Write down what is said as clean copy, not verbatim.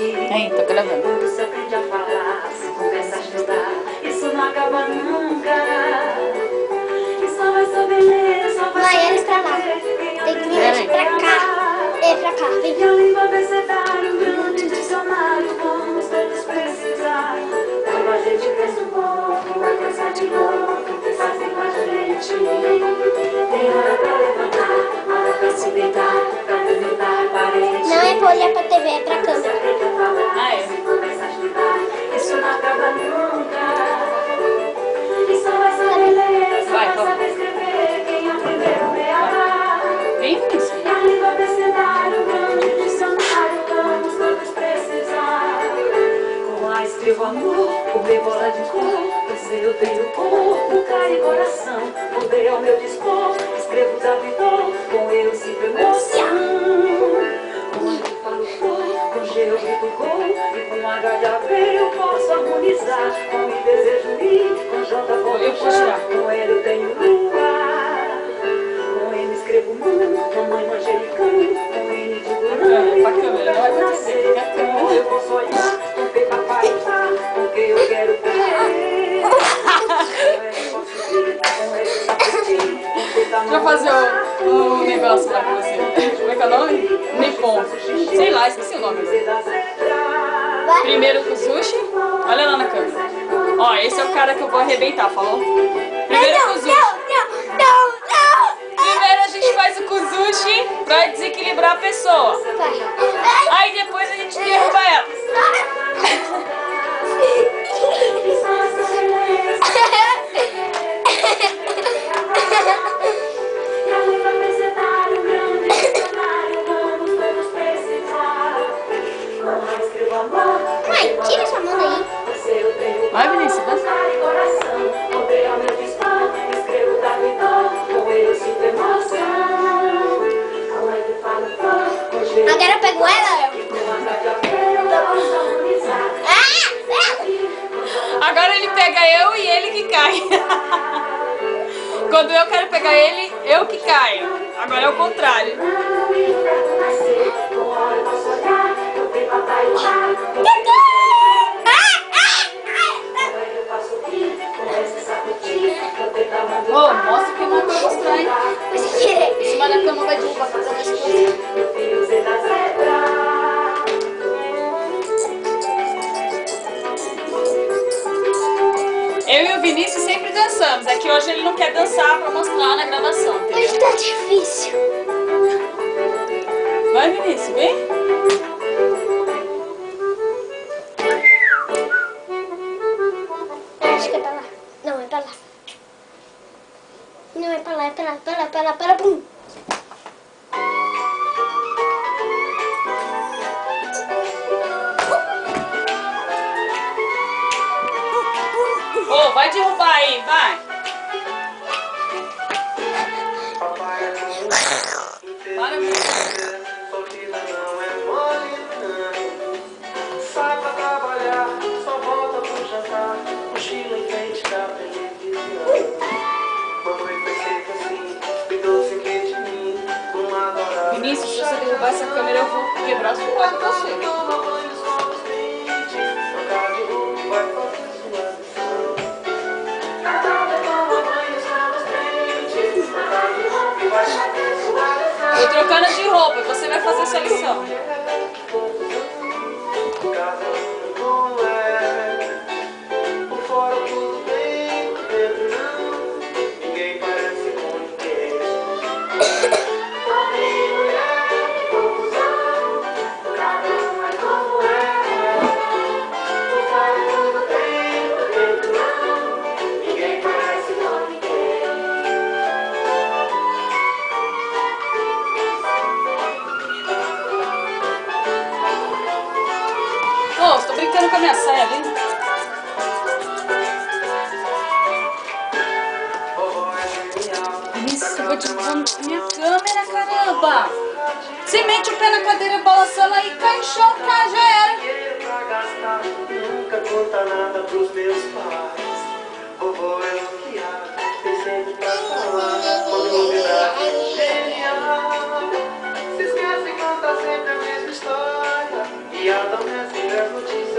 Aí, tô gravando. Quando se aprende a falar, se começa a estudar, isso não acaba nunca. E só vai saber ler, só vai Vai, saber pra lá. Tem que vir pra cá. É, pra cá. Vem. E a língua abecedário, um grande dicionário, vamos todos precisar. Quando a gente pensa um pouco, uma coisa de louco que fazem com a gente. Tem hora pra levantar, hora pra se deitar, pra duvidar, parede. Não é pra olhar pra TV, é pra câmera. Ah, é? Isso não acaba nunca. E só vai saber ler, só vai saber escrever quem aprendeu a beabá. Vem, Vinícius. E a língua abecedário, um grande dicionário, vamos todos precisar. Com A escrevo amor, o B bola de cor, o C eu tenho corpo, cara e coração. O D é o meu dispor, escrevo desavidor, com E eu sinto emoção. Com A eu falo flor, com G eu grito gol, e com H de abrir eu posso harmonizar. Com I desejo ir, com J Eu vou tirar. com L eu tenho luar. Com M escrevo mundo, mamãe manjericão, com N de Duran, Pra câmera, não vai nascer. Com eu posso olhar, com P papai tá, com que eu quero ver. Com L posso ir, com L sacudir, com P Deixa eu fazer um negócio lá pra você. Como é que é o nome? Nippon. Sei lá, esqueci o nome. Primeiro com sushi. Olha lá na câmera. Ó, esse é o cara que eu vou arrebentar, falou? Primeiro com sushi. Primeiro a gente faz o kuzushi pra desequilibrar a pessoa. Aí depois a gente derruba ela. Mãe, tira essa mão daí. Vai, Vinícius, vai. Agora eu pego ela. Agora ele pega eu e ele que cai. Quando eu quero pegar ele, eu que caio. Agora é o contrário. Ô, mostra que não é pra mostrar, hein? Em cima da cama vai derrubar pra mais coisa. Eu e o Vinícius sempre dançamos. É que hoje ele não quer dançar pra mostrar na gravação, entendeu? Hoje tá difícil. Vai, Vinícius, vem. Acho que é pra lá. Não, é pra lá. Não, é pra lá, é pra lá, pra lá, pra lá, pra lá, pum. Ô, vai derrubar aí, vai. Para, Vinícius. Sai pra trabalhar, só volta pro jantar, cochila em frente da televisão. Mamãe foi sempre assim, cuidou sempre de mim, uma adorada. Vinícius, se você derrubar essa câmera, eu vou quebrar sua placa pra você. Toma banho, escova os dentes, trocar de roupa e vai fazer sua lição. Toma banho, escova os dentes, trocar de roupa e vai fazer sua lição. Tô trocando de roupa, você vai fazer sua lição. Casa não é, por fora tudo bem, por dentro não, ninguém parece com ninguém. Homem e mulher, confusão, cada um é como é. Por fora tudo bem, por dentro não, ninguém parece com ninguém. Ô, você tá brincando com a minha saia ali? Vinícius, eu vou derrubar minha câmera, caramba! Você mete o pé na cadeira balançando aí, cai no chão, tá? Já era! Dinheiro pra gastar, nunca conta nada pros meus pais. Vovô é bloqueado, tem sempre pra falar, quando novidade é genial. Se esquece, conta sempre a mesma história, e a recebe as notícias.